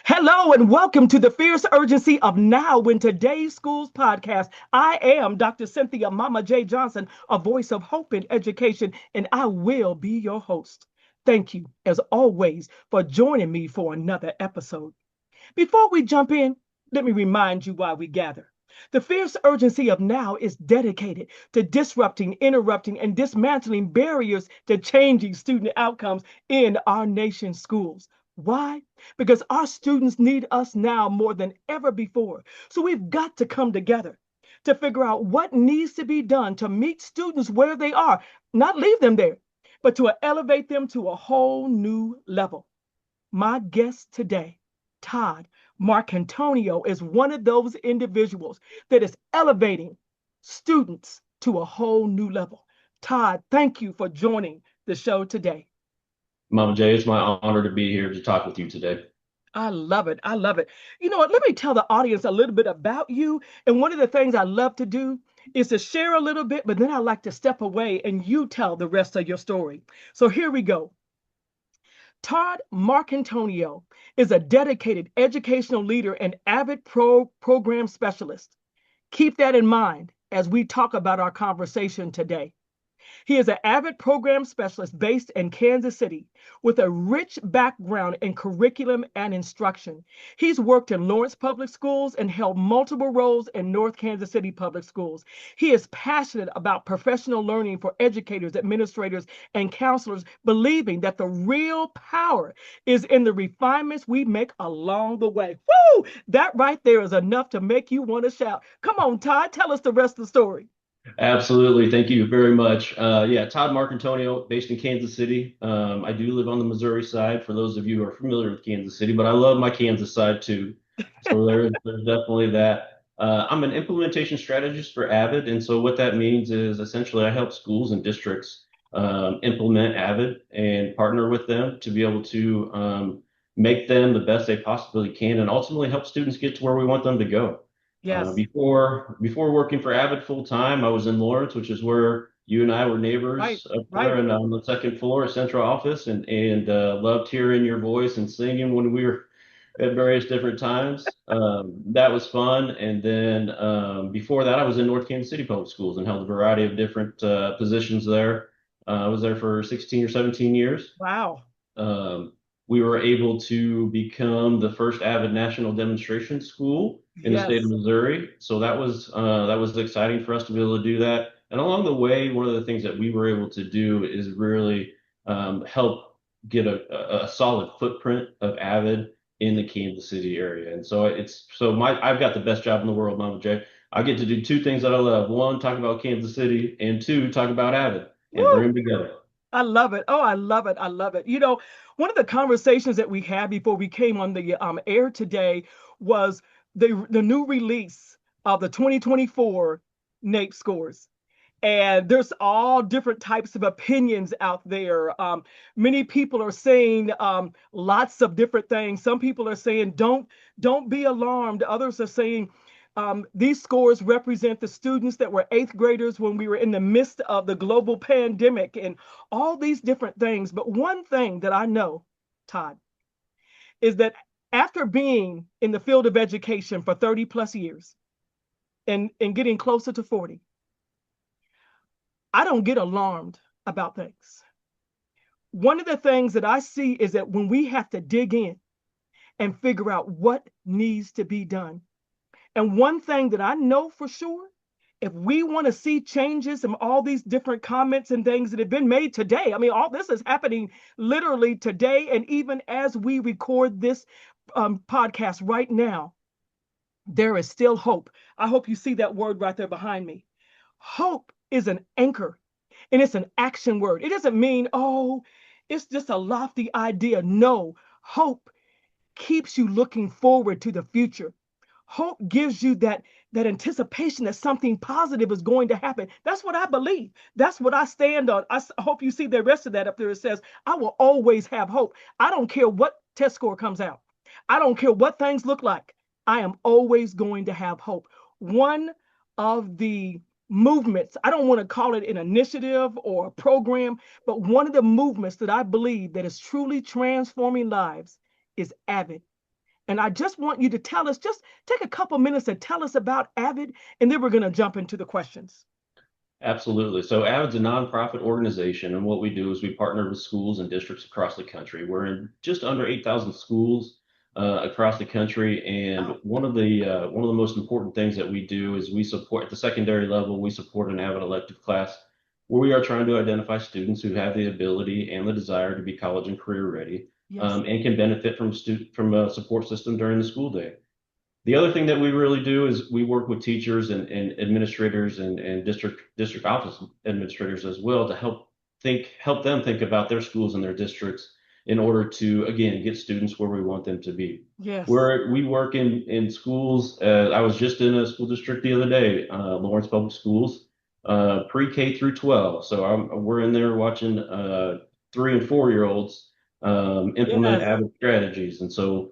Hello and welcome to the Fierce Urgency of Now in Today's Schools podcast. I am Dr. Cynthia Mama J. Johnson, a voice of hope in education, and I will be your host. Thank you, as always, for joining me for another episode. Before we jump in, let me remind you why we gather. The fierce urgency of now is dedicated to disrupting, interrupting, and dismantling barriers to changing student outcomes in our nation's schools. Why? Because our students need us now more than ever before. So we've got to come together to figure out what needs to be done to meet students where they are, not leave them there, but to elevate them to a whole new level. My guest today, Todd Marcantonio, is one of those individuals that is elevating students to a whole new level. Todd, thank you for joining the show today. Mama J, it's my honor to be here to talk with you today. I love it. I love it. You know what? Let me tell the audience a little bit about you. And one of the things I love to do is to share a little bit, but then I like to step away and you tell the rest of your story. So here we go. Todd Marcantonio is a dedicated educational leader and AVID program specialist. Keep that in mind as we talk about our conversation today. He is an AVID program specialist based in Kansas City with a rich background in curriculum and instruction. He's worked in Lawrence Public Schools and held multiple roles in North Kansas City Public Schools. He is passionate about professional learning for educators, administrators, and counselors, believing that the real power is in the refinements we make along the way. Woo! That right there is enough to make you want to shout. Come on, Todd, tell us the rest of the story. Absolutely. Thank you very much. Yeah, Todd Marcantonio, based in Kansas City. I do live on the Missouri side, for those of you who are familiar with Kansas City, but I love my Kansas side too. So there's definitely that. I'm an implementation strategist for AVID. And so what that means is essentially I help schools and districts implement AVID and partner with them to be able to make them the best they possibly can and ultimately help students get to where we want them to go. Yes, Before working for Avid full time, I was in Lawrence, which is where you and I were right, neighbors up there, right. and on the second floor, central office, and loved hearing your voice and singing when we were at various different times. That was fun. And then before that, I was in North Kansas City Public Schools and held a variety of different positions there. I was there for 16 or 17 years. Wow. Um, we were able to become the first AVID national demonstration school in the state of Yes. Missouri. So that was exciting for us to be able to do that. And along the way, one of the things that we were able to do is really help get a solid footprint of AVID in the Kansas City area. And so I've got the best job in the world, Mama J. I get to do two things that I love. One, talk about Kansas City, and two, talk about AVID and bring Woo! them together. I love it. Oh, I love it. I love it. One of the conversations that we had before we came on the air today was the new release of the 2024 NAEP scores. And there's all different types of opinions out there. Many people are saying lots of different things. Some people are saying don't be alarmed. Others are saying these scores represent the students that were eighth graders when we were in the midst of the global pandemic and all these different things. But one thing that I know, Todd, is that after being in the field of education for 30 plus years and getting closer to 40, I don't get alarmed about things. One of the things that I see is that when we have to dig in and figure out what needs to be done, and one thing that I know for sure, if we want to see changes in all these different comments and things that have been made today, I mean, all this is happening literally today. And even as we record this podcast right now, there is still hope. I hope you see that word right there behind me. Hope is an anchor and it's an action word. It doesn't mean, oh, it's just a lofty idea. No, hope keeps you looking forward to the future. Hope gives you that anticipation that something positive is going to happen. That's what I believe. That's what I stand on. Hope you see the rest of that up there. It says, I will always have hope. I don't care what test score comes out. I don't care what things look like. I am always going to have hope. One of the movements, I don't want to call it an initiative or a program, but one of the movements that I believe that is truly transforming lives is AVID. And I just want you to tell us, just take a couple minutes to tell us about AVID, and then we're going to jump into the questions. Absolutely. So AVID's a nonprofit organization, and what we do is we partner with schools and districts across the country. We're in just under 8,000 schools across the country, and Oh, one of the most important things that we do is we support at the secondary level. We support an AVID elective class where we are trying to identify students who have the ability and the desire to be college and career ready, yes, and can benefit from a support system during the school day. The other thing that we really do is we work with teachers and administrators and district office administrators as well to help them think about their schools and their districts in order to again get students where we want them to be. yes, We work in schools. I was just in a school district the other day, Lawrence Public Schools, pre-K through 12. So we're in there watching 3 and 4 year olds implement yes. AVID strategies, and so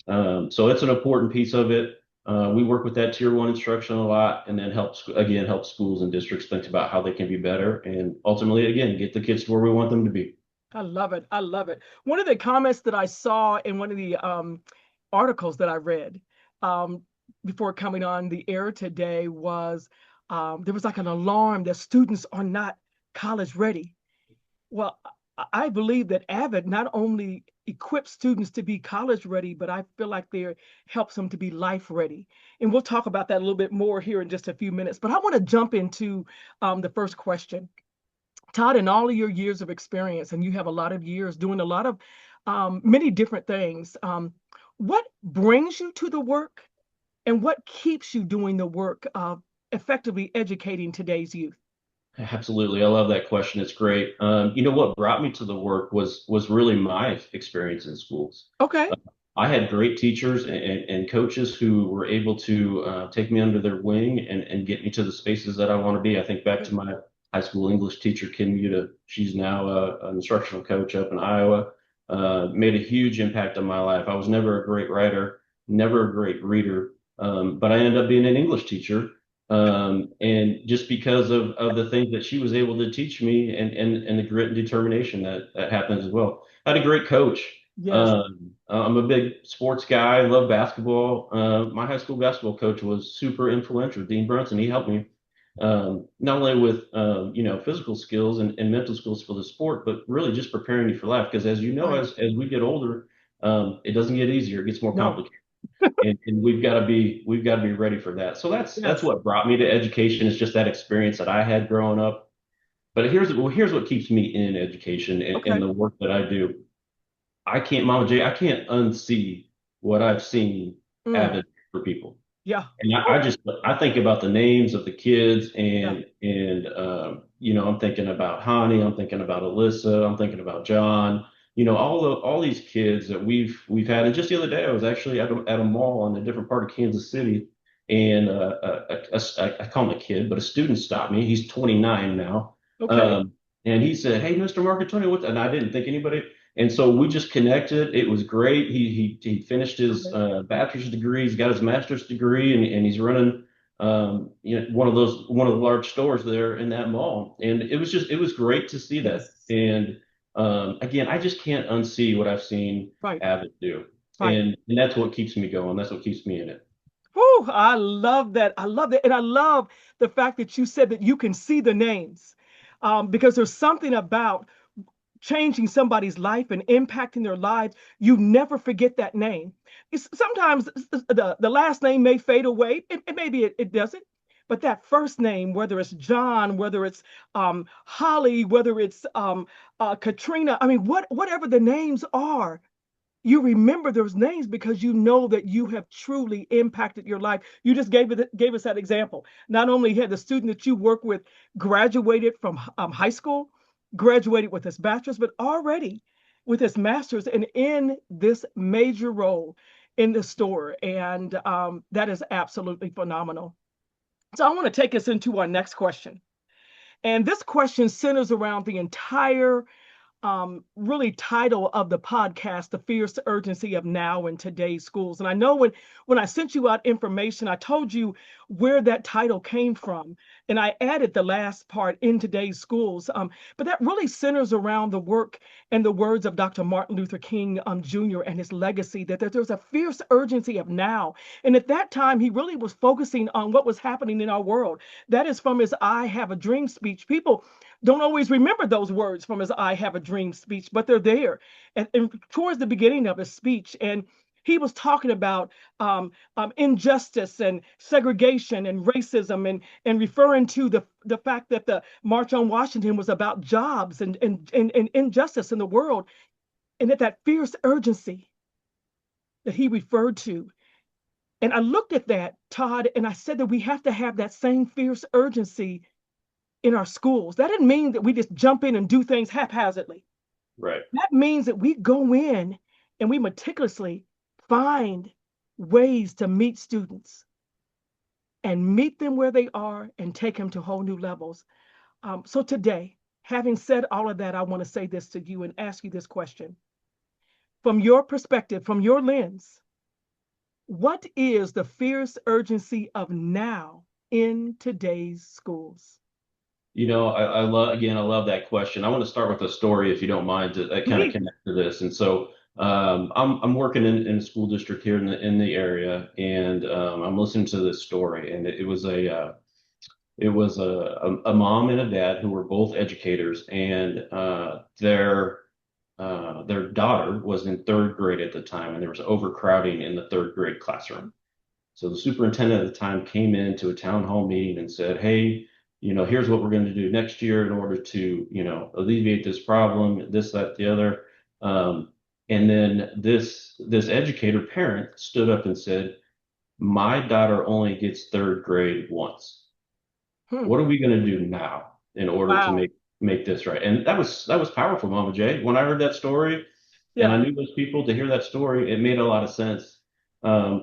it's an important piece of it. We work with that tier one instruction a lot, and then help schools and districts think about how they can be better, and ultimately again get the kids to where we want them to be. I love it. I love it. One of the comments that I saw in one of the articles that I read um, before coming on the air today was there was like an alarm that students are not college ready. Well, I believe that AVID not only equips students to be college ready, but I feel like they helps them to be life ready. And we'll talk about that a little bit more here in just a few minutes. But I want to jump into the first question. Todd, in all of your years of experience, and you have a lot of years doing a lot of many different things, what brings you to the work and what keeps you doing the work of effectively educating today's youth? Absolutely, I love that question. It's great. What brought me to the work was really my experience in schools. Okay. I had great teachers and coaches who were able to take me under their wing and get me to the spaces that I want to be. I think back to my high school English teacher, Kim Muta. She's now an instructional coach up in Iowa. Made a huge impact on my life. I was never a great writer, never a great reader, but I ended up being an English teacher. And just because of the things that she was able to teach me and the grit and determination that happens as well. I had a great coach. Yes. I'm a big sports guy. I love basketball. My high school basketball coach was super influential, Dean Brunson. He helped me not only with physical skills and mental skills for the sport, but really just preparing you for life. Because as you know, Right. as we get older, it doesn't get easier; it gets more No. complicated, and we've got to be ready for that. So that's Yes. what brought me to education is just that experience that I had growing up. But here's what keeps me in education and Okay. the work that I do. Mama J, I can't unsee what I've seen Mm. avid for people. Yeah. And I Woo. just I think about the names of the kids Yeah. and I'm thinking about Hani, I'm thinking about Alyssa, I'm thinking about John, all these kids that we've had. And just the other day, I was actually at a mall in a different part of Kansas City, and I call him a kid, but a student stopped me. He's 29 now, Okay. um, and he said, "Hey, Mr. Marcantonio, what?" And I didn't think anybody. And so we just connected. It was great. He finished his Okay. bachelor's degree. He's got his master's degree, and he's running one of the large stores there in that mall. And it was great to see that. Yes. And again, I just can't unsee what I've seen Right. Avid do, Right. and that's what keeps me going. That's what keeps me in it. Whew, I love that. I love that. And I love the fact that you said that you can see the names because there's something about changing somebody's life and impacting their lives. You never forget that name. Sometimes the last name may fade away, and maybe it doesn't. But that first name, whether it's John, whether it's Holly, whether it's Katrina, I mean, whatever the names are, you remember those names because you know that you have truly impacted your life. You just gave us that example. Not only had the student that you work with graduated from high school, graduated with his bachelor's, but already with his master's and in this major role in the store. And that is absolutely phenomenal. So I want to take us into our next question. And this question centers around the entire really title of the podcast, The Fierce Urgency of Now in Today's Schools. And I know when I sent you out information, I told you where that title came from. And I added the last part, in today's schools. But that really centers around the work and the words of Dr. Martin Luther King Jr. and his legacy, that there's a fierce urgency of now. And at that time, he really was focusing on what was happening in our world. That is from his I Have a Dream speech. People don't always remember those words from his I Have a Dream speech, but they're there. And towards the beginning of his speech, and he was talking about injustice and segregation and racism, and referring to the fact that the March on Washington was about jobs and injustice in the world, and that fierce urgency that he referred to. And I looked at that, Todd, and I said that we have to have that same fierce urgency in our schools. That didn't mean that we just jump in and do things haphazardly. Right. That means that we go in and we meticulously find ways to meet students and meet them where they are and take them to whole new levels. So today, having said all of that, I want to say this to you and ask you this question. From your perspective, from your lens, what is the fierce urgency of now in today's schools? I love that question. I want to start with a story, if you don't mind, that kind of Please. connect to this. And so, I'm working in a school district here in the area, and I'm listening to this story, and it was a mom and a dad who were both educators, and their daughter was in third grade at the time, and there was overcrowding in the third grade classroom. So the superintendent at the time came into a town hall meeting and said, "Hey, here's what we're going to do next year in order to, alleviate this problem, this, that, the other." And then this educator parent stood up and said, "My daughter only gets third grade once. Hmm. What are we going to do now in order to Wow. make this right?" And that was powerful, Mama Jay. When I heard that story, and Yeah. I knew those people, to hear that story, it made a lot of sense.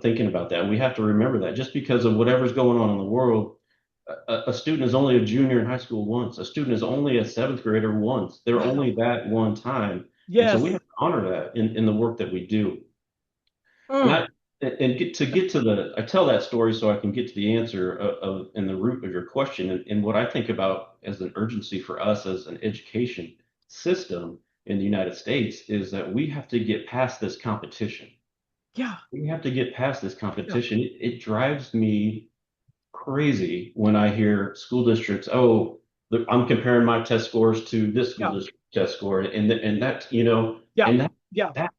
Thinking about that, and we have to remember that just because of whatever's going on in the world, a student is only a junior in high school once. A student is only a seventh grader once. They're only Wow. that one time. And so we Yes. have to honor that in the work that we do. And Mm. get to I tell that story so I can get to the answer of and the root of your question. And what I think about as an urgency for us as an education system in the United States is that we have to get past this competition. Yeah. We have to get past this Yeah. competition. It drives me crazy when I hear school districts, "Oh, look, I'm comparing my test scores to this school Yeah. district test score," and that, Yeah. and that Yeah. that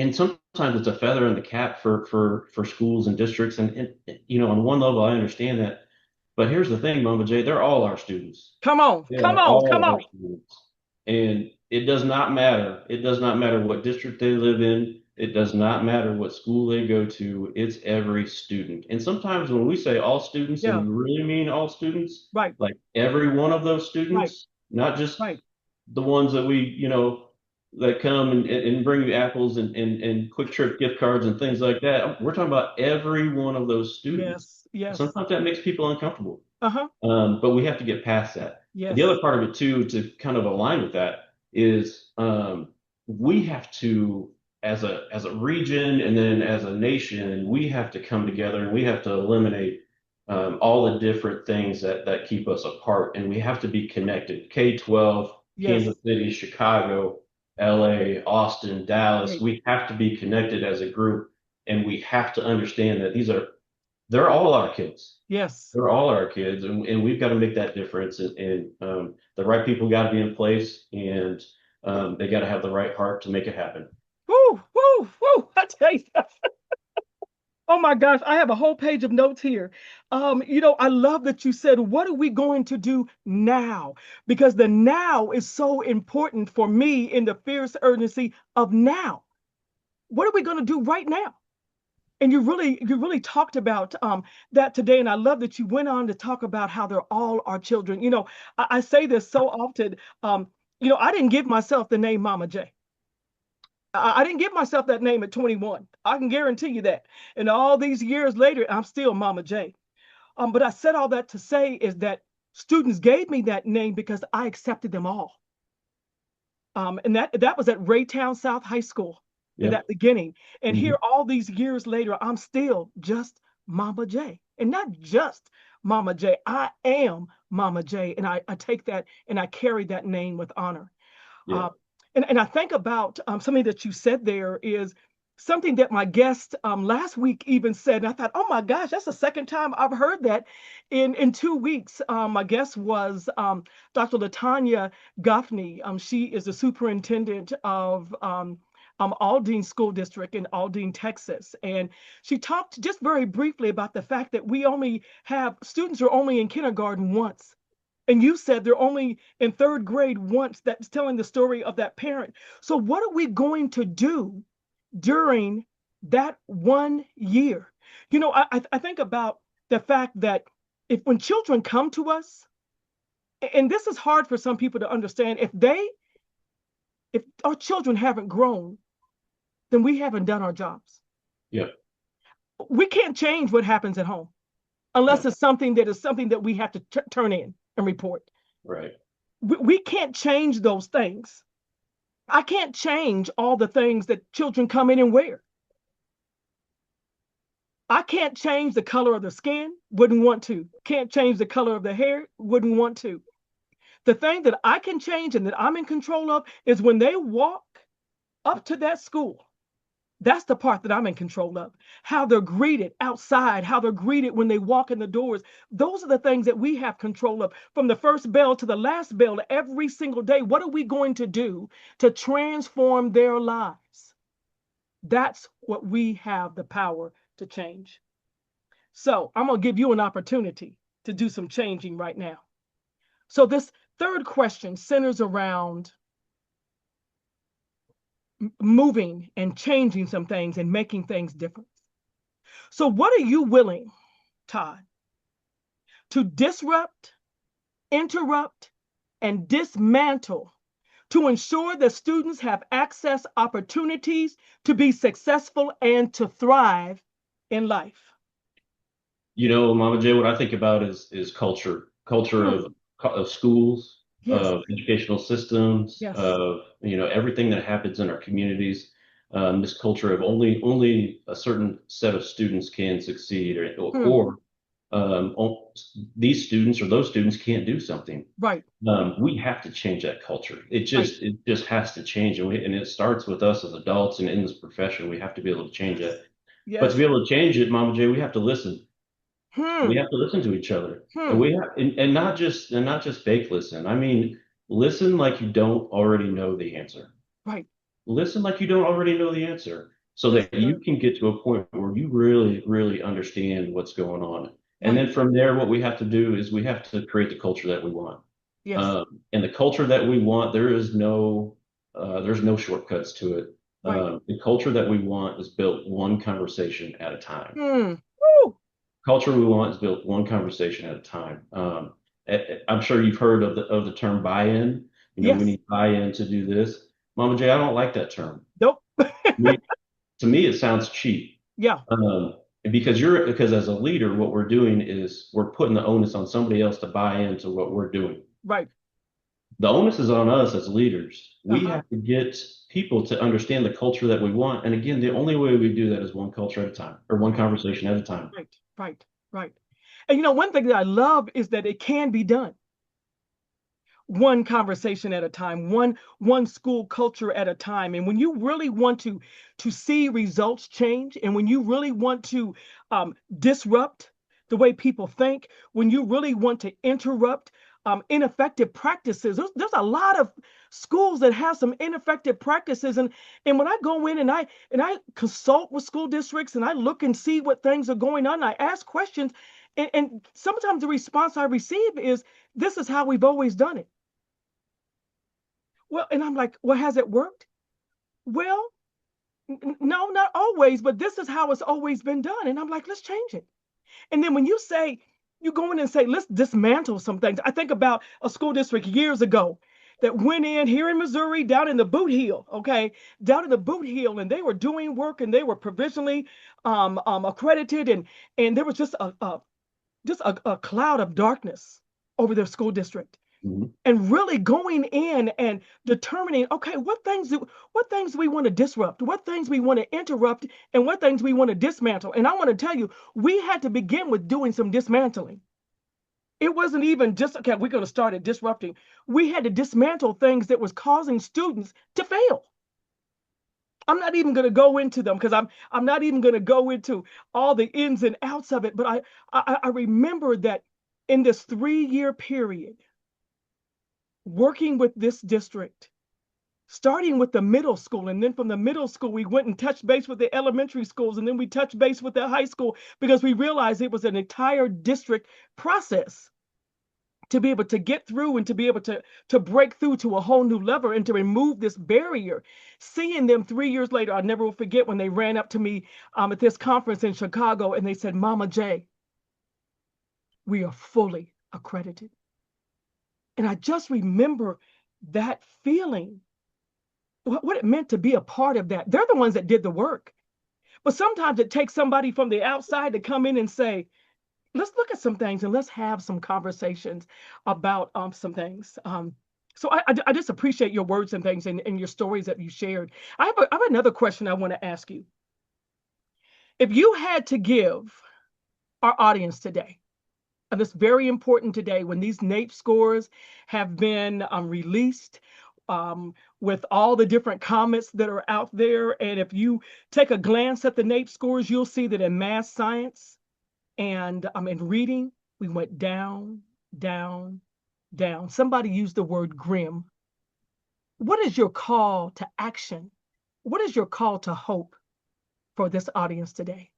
and sometimes it's a feather in the cap for schools and districts, and on one level I understand that, but here's the thing, Mama J, they're all our students. Come on. They Come are on. all Come of our on. students. And it does not matter. It does not matter what district they live in. It does not matter what school they go to. It's every student. And sometimes when we say all students and Yeah. we really mean all students, Right. like every one of those Right. students, not just Right. the ones that that come and bring you apples and quick trip gift cards and things like that. We're talking about every one of those students. Yes. Yes. Sometimes that makes people uncomfortable. Uh-huh. But we have to get past that. The other Yes. part of it too, to kind of align with that, is we have to, as a region and then as a nation, we have to come together and we have to eliminate all the different things that keep us apart, and we have to be connected. K-12, Yes. Kansas City, Chicago, LA, Austin, Dallas. Right. We have to be connected as a group, and we have to understand that they're all our kids. Yes. They're all our kids, and we've got to make that difference. And the right people got to be in place, and they got to have the right heart to make it happen. Woo, woo, woo. I tell you. Oh my gosh, I have a whole page of notes here. I love that you said, what are we going to do now? Because the now is so important for me in the fierce urgency of now. What are we going to do right now? And you really talked about that today, and I love that you went on to talk about how they're all our children. I say this so often. I didn't give myself the name Mama J. I didn't give myself that name at 21. I can guarantee you that. And all these years later, I'm still Mama J. But I said all that to say is that students gave me that name because I accepted them all. And that was at Raytown South High School in that Yep. beginning. And Hmm. here, all these years later, I'm still just Mama J. And not just Mama J, I am Mama J. And I take that and I carry that name with honor. Yeah. Uh, and I think about something that you said there is something that my guest last week even said. And I thought, oh my gosh, that's the second time I've heard that in 2 weeks. My guest was Dr. Latanya Goffney. She is the superintendent of Aldine School District in Aldine, Texas. And she talked just very briefly about the fact that we only have students are only in kindergarten once. And you said they're only in third grade once. That's telling the story of that parent. So, what are we going to do during that 1 year? I think about the fact that if when children come to us, and this is hard for some people to understand, if our children haven't grown, then we haven't done our jobs. Yep. We can't change what happens at home unless No. it's something that we have to turn in and report. Right. We can't change those things. I can't change all the things that children come in and wear. I can't change the color of the skin, wouldn't want to. Can't change the color of the hair, wouldn't want to. The thing that I can change and that I'm in control of is when they walk up to that school. That's the part that I'm in control of. How they're greeted outside, how they're greeted when they walk in the doors. Those are the things that we have control of from the first bell to the last bell every single day. What are we going to do to transform their lives? That's what we have the power to change. So I'm going to give you an opportunity to do some changing right now. So this third question centers around moving and changing some things and making things different. So, what are you willing, Todd, to disrupt, interrupt, and dismantle to ensure that students have access opportunities to be successful and to thrive in life? Mama J, what I think about is culture Hmm. of schools, Yes, of educational systems, yes, of everything that happens in our communities. This culture of only a certain set of students can succeed, hmm. these students or those students can't do something. Right, We have to change that culture. It right, just it just has to change, and it starts with us as adults and in this profession. We have to be able to change yes, it. But to yes. be able to change it, Mama J, we have to listen. We Hmm, have to listen to each other, and hmm. we have, and not just fake listen. I mean, listen like you don't already know the answer. Right. Listen like you don't already know the answer, so That's that you good. can get to a point where you really, really understand what's going on. And Right. then from there, what we have to do is we have to create the culture that we want. Yes. And the culture that we want, there's no shortcuts to it. Right. The culture that we want is built one conversation at a time. Hmm. Woo. Culture we want is built one conversation at a time. I'm sure you've heard of the term buy-in. We Yes. need buy-in to do this. Mama J, I don't like that term. Nope. Me, to me, it sounds cheap. Yeah. Um, because as a leader, what we're doing is we're putting the onus on somebody else to buy into what we're doing. Right. The onus is on us as leaders. We Uh-huh. have to get people to understand the culture that we want. And again, the only way we do that is one culture at a time or one Right. conversation at a time. Right. Right. Right. And one thing that I love is that it can be done one conversation at a time, one school culture at a time. And when you really want to see results change, and when you really want to disrupt the way people think, when you really want to interrupt ineffective practices, there's a lot of schools that have some ineffective practices. And when I go in and I consult with school districts and I look and see what things are going on, I ask questions, and sometimes the response I receive is, "This is how we've always done it." Well, and I'm like, well, has it worked? Well, no, not always, but this is how it's always been done. And I'm like, let's change it. And then when you go in and say, let's dismantle some things. I think about a school district years ago that went in here in Missouri, down in the Boot Heel, okay, down in the Boot Heel, and they were doing work and they were provisionally accredited, and there was just a cloud of darkness over their school district. Mhm. and really going in and determining, okay, what things we want to disrupt, what things we want to interrupt, and what things we want to dismantle. And I want to tell you, we had to begin with doing some dismantling. It wasn't even just, okay, we're going to start at disrupting. We had to dismantle things that was causing students to fail. I'm not even going to go into them because I'm not even going to go into all the ins and outs of it. But I remember that in this 3-year period, working with this district, starting with the middle school, and then from the middle school, we went and touched base with the elementary schools, and then we touched base with the high school because we realized it was an entire district process to be able to get through and to be able to break through to a whole new level and to remove this barrier. Seeing them 3 years later, I'll never forget when they ran up to me at this conference in Chicago and they said, Mama J, we are fully accredited. And I just remember that feeling, what it meant to be a part of that. They're the ones that did the work. But sometimes it takes somebody from the outside to come in and say, let's look at some things and let's have some conversations about some things. So I just appreciate your words and things and your stories that you shared. I have another question I want to ask you. If you had to give our audience today, and it's very important today when these NAEP scores have been released, with all the different comments that are out there. And if you take a glance at the NAEP scores, you'll see that in math, science, and in reading, we went down, down, down. Somebody used the word grim. What is your call to action? What is your call to hope for this audience today?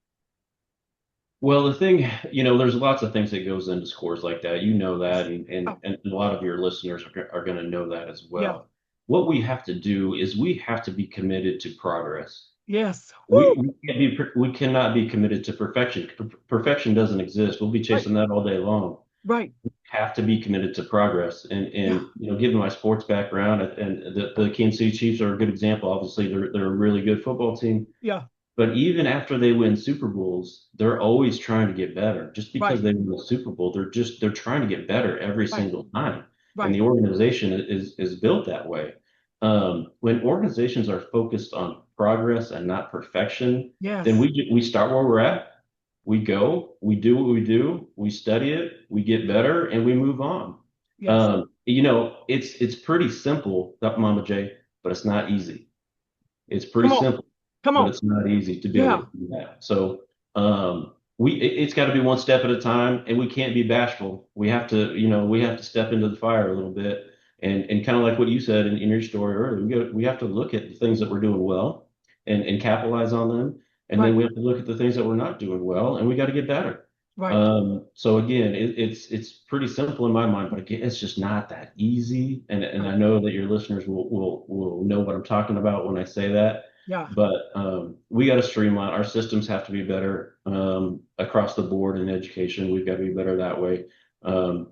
Well, the thing, there's lots of things that goes into scores like that. You know that, and and, Oh, and a lot of your listeners are going to know that as yeah. well. What we have to do is we have to be committed to progress. Yes. We Woo. we can't be we cannot be committed to perfection. Perfection doesn't exist. We'll be Right. chasing that all day long. Right. Have to be committed to progress. Yeah. And given my sports background, and the Kansas City Chiefs are a good example. Obviously, they're a really good football team. Yeah. But even after they win Super Bowls, they're always trying to get better. Just because Right. they win the Super Bowl, they're trying to get better every Right. single time. And Right. the organization is built that way. When organizations are focused on progress and not perfection, then Yes. we start where we're at. We go, we do what we do, we study it, we get better, and we move on. Yes. It's pretty simple, Mama J, but it's not easy. It's pretty Come on. simple, Come but on. it's not easy to be able Yeah. to do that. So it's got to be one step at a time, and we can't be bashful. We have to step into the fire a little bit, and kind of like what you said in your story earlier. We have to look at the things that we're doing well and capitalize on them, and then Right. we have to look at the things that we're not doing well, and we got to get better. Right. So again, it's pretty simple in my mind, but again, it's just not that easy. And I Right. know that your listeners will know what I'm talking about when I say that. Yeah. But we got to streamline. Our systems have to be better across the board in education. We've got to be better that way. Um,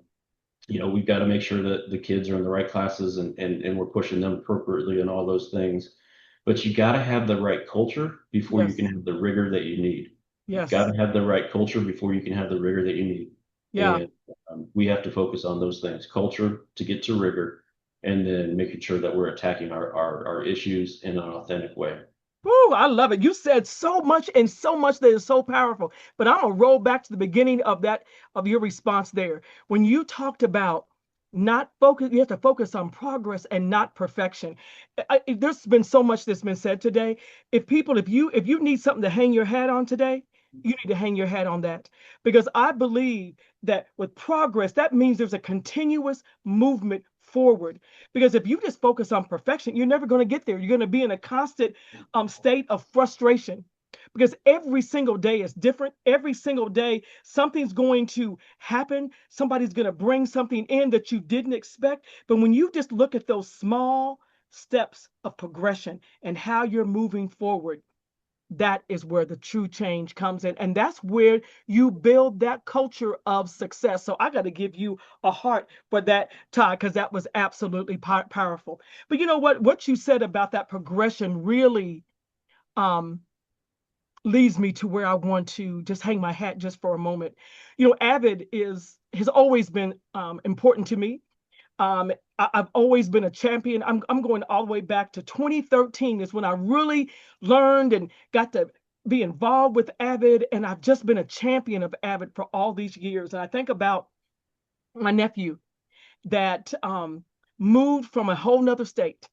we've got to make sure that the kids are in the right classes and we're pushing them appropriately and all those things. But you got to have the right culture before you can Yes. have the rigor that you need. You've got Yes. to have the right culture before you can have the rigor that you need. Yeah. And we have to focus on those things: culture to get to rigor, and then making sure that we're attacking our issues in an authentic way. Woo, I love it. You said so much and so much that is so powerful. But I'm gonna roll back to the beginning of your response there. When you talked about not focus, you have to focus on progress and not perfection. There's been so much that's been said today. If you need something to hang your hat on today, you need to hang your hat on that. Because I believe that with progress, that means there's a continuous movement forward. Because if you just focus on perfection, you're never going to get there. You're going to be in a constant state of frustration because every single day is different. Every single day, something's going to happen. Somebody's going to bring something in that you didn't expect. But when you just look at those small steps of progression and how you're moving forward, that is where the true change comes in. And that's where you build that culture of success. So I got to give you a heart for that, Todd, because that was absolutely powerful. But you know what? What you said about that progression really um, leads me to where I want to just hang my hat just for a moment. AVID has always been important to me. I've always been a champion. I'm going all the way back to 2013 is when I really learned and got to be involved with AVID, and I've just been a champion of AVID for all these years. And I think about my nephew that moved from a whole nother state.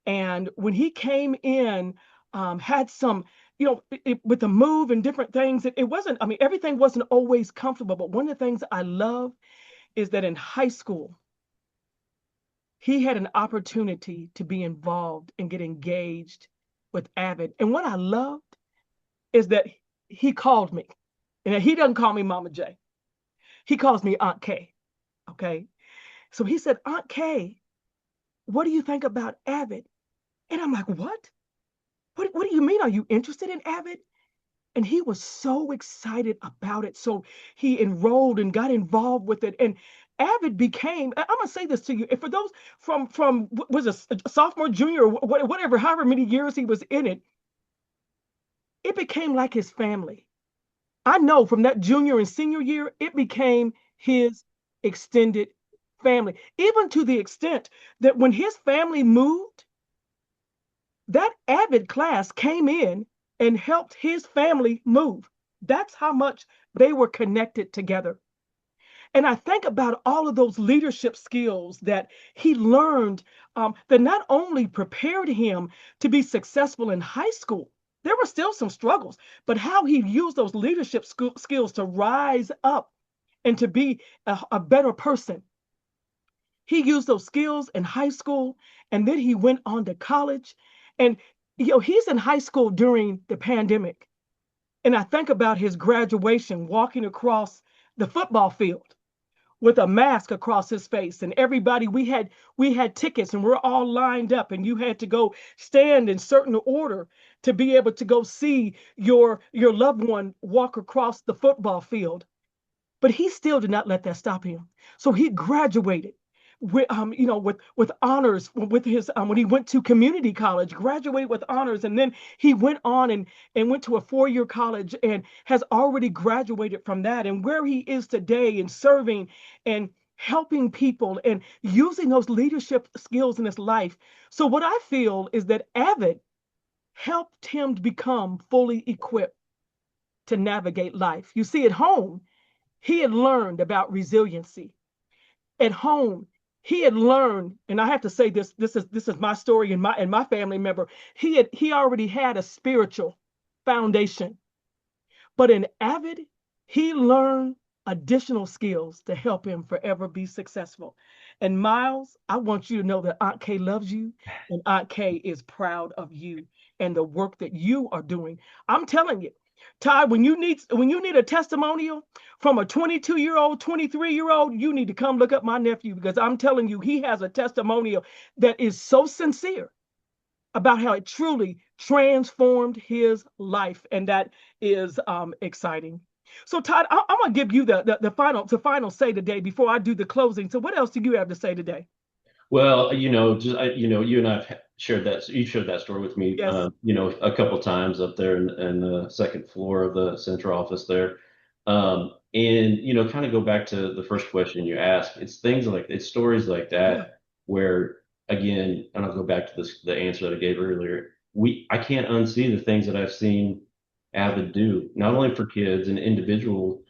And when he came in, had some, with the move and different things, it wasn't, I mean, everything wasn't always comfortable. But one of the things I love is that in high school, he had an opportunity to be involved and get engaged with AVID. And what I loved is that he called me, and he doesn't call me Mama J. He calls me Aunt K. Okay. So he said, Aunt K, what do you think about AVID? And I'm like, what? What do you mean? Are you interested in AVID? And he was so excited about it. So he enrolled and got involved with it. And AVID became, I'm gonna say this to you, and for those from was a sophomore, junior, whatever, however many years he was in it, it became like his family. I know from that junior and senior year, it became his extended family, even to the extent that when his family moved, that AVID class came in and helped his family move. That's how much they were connected together. And I think about all of those leadership skills that he learned that not only prepared him to be successful in high school, there were still some struggles, but how he used those leadership skills to rise up and to be a better person. He used those skills in high school, and then he went on to college. And he's in high school during the pandemic. And I think about his graduation, walking across the football field with a mask across his face, and everybody, we had tickets, and we're all lined up, and you had to go stand in certain order to be able to go see your loved one walk across the football field. But he still did not let that stop him. So he graduated with honors with his when he went to community college, graduated with honors, and then he went on and went to a 4-year college and has already graduated from that. And where he is today and serving and helping people and using those leadership skills in his life. So what I feel is that AVID helped him to become fully equipped to navigate life. You see, at home, he had learned about resiliency. At home, he had learned, and I have to say this is my story and my family member. He already had a spiritual foundation, but in AVID, he learned additional skills to help him forever be successful. And Miles, I want you to know that Aunt Kay loves you, and Aunt Kay is proud of you and the work that you are doing. I'm telling you, Todd, when you need a testimonial from a 22-year-old, 23-year-old, you need to come look up my nephew, because I'm telling you, he has a testimonial that is so sincere about how it truly transformed his life, and that is exciting. So Todd, I'm gonna give you the final say today before I do the closing. So what else do you have to say today? Well, you and I've shared that. You shared that story with me, Yes. a couple times up there in the second floor of the central office there. And kind of go back to the first question you asked. It's stories like Yeah. that where, again, and I'll go back to the answer that I gave earlier. I can't unsee the things that I've seen Avid do, not only for kids and individual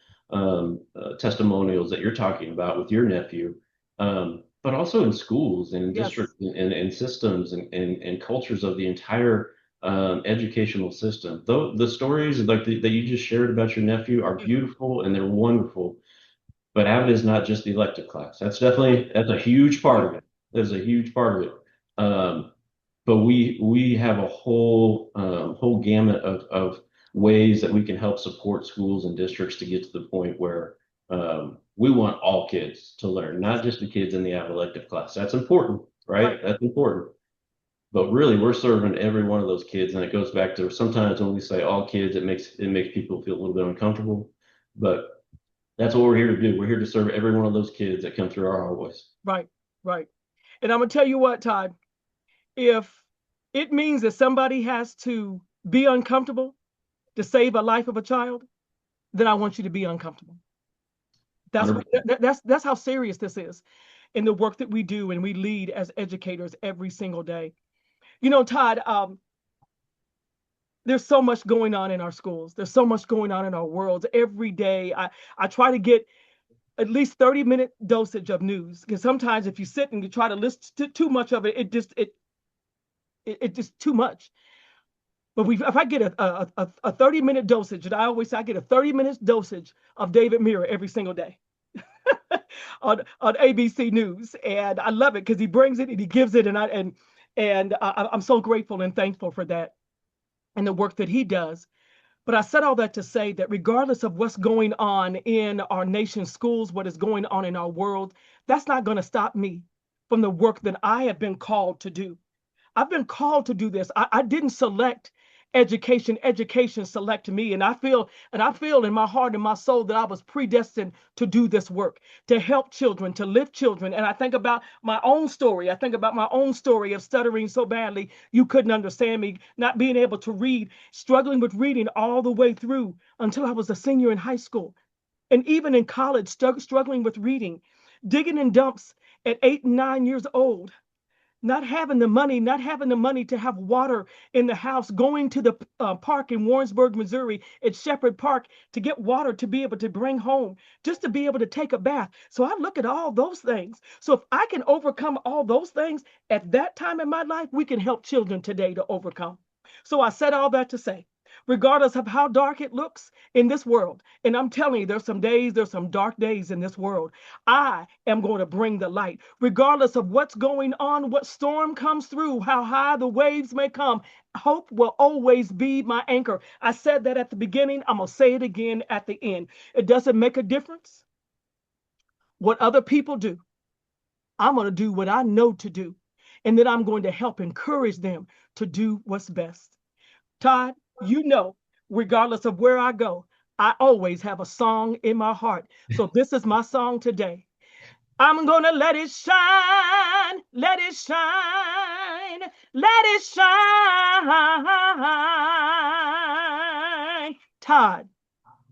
testimonials that you're talking about with your nephew, but also in schools and in Yes. districts and systems and cultures of the entire educational system. Though the stories that you just shared about your nephew are Beautiful. beautiful and they're wonderful, but AVID is not just the elective class. Right. That's a huge part Right. of it. That's a huge part of it. But we have a whole gamut of ways that we can help support schools and districts to get to the point where we want all kids to learn, not Yes. just the kids in the elective class. That's important, right? Right. That's important. But really, we're serving every one of those kids, and it goes back to sometimes when we say all kids, it makes people feel a little bit uncomfortable. But that's what we're here to do. We're here to serve every one of those kids that come through our hallways. Right. Right. And I'm gonna tell you what, Todd, if it means that somebody has to be uncomfortable to save a life of a child, then I want you to be uncomfortable. That's what 100%. that's how serious this is. in the work that we do and we lead as educators every single day. Todd, there's so much going on in our schools. There's so much going on in our worlds. Every day, I try to get at least 30-minute dosage of news, because sometimes if you sit and you try to listen to too much of it, it just too much. But if I get a 30-minute dosage, and I always say I get a 30 minutes dosage of David Mirror every single day on ABC News, and I love it because he brings it and he gives it, I'm so grateful and thankful for that and the work that he does. But I said all that to say that regardless of what's going on in our nation's schools, what is going on in our world, that's not going to stop me from the work that I have been called to do. I've been called to do this. I didn't select education. Education selected me. And I feel in my heart and my soul that I was predestined to do this work, to help children, to lift children. And I think about my own story. I think about my own story of stuttering so badly you couldn't understand me, not being able to read, struggling with reading all the way through until I was a senior in high school. And even in college, struggling with reading, digging in dumps at 8 and 9 years old, not having the money to have water in the house, going to the park in Warrensburg, Missouri, at Shepherd Park to get water to be able to bring home, just to be able to take a bath. So I look at all those things. So if I can overcome all those things at that time in my life, we can help children today to overcome. So I said all that to say, regardless of how dark it looks in this world, and I'm telling you, there's some dark days in this world, I am going to bring the light. Regardless of what's going on, what storm comes through, how high the waves may come, hope will always be my anchor. I said that at the beginning. I'm going to say it again at the end. It doesn't make a difference what other people do. I'm going to do what I know to do. And then I'm going to help encourage them to do what's best. Todd, regardless of where I go, I always have a song in my heart. So this is my song today. I'm going to let it shine, let it shine, let it shine. Todd,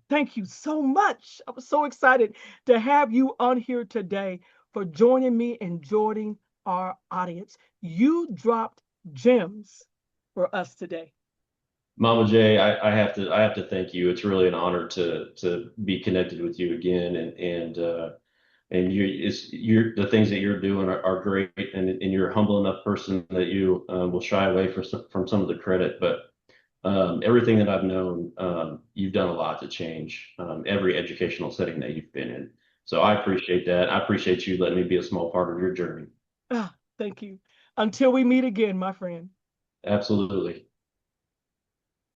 thank you so much. I was so excited to have you on here today for joining me and joining our audience. You dropped gems for us today. Mama J, I have to thank you. It's really an honor to be connected with you again, and you're the things that you're doing are great, and you're a humble enough person that you will shy away from some of the credit, but everything that I've known, you've done a lot to change every educational setting that you've been in. So I appreciate that. I appreciate you letting me be a small part of your journey. Ah, thank you. Until we meet again, my friend. Absolutely.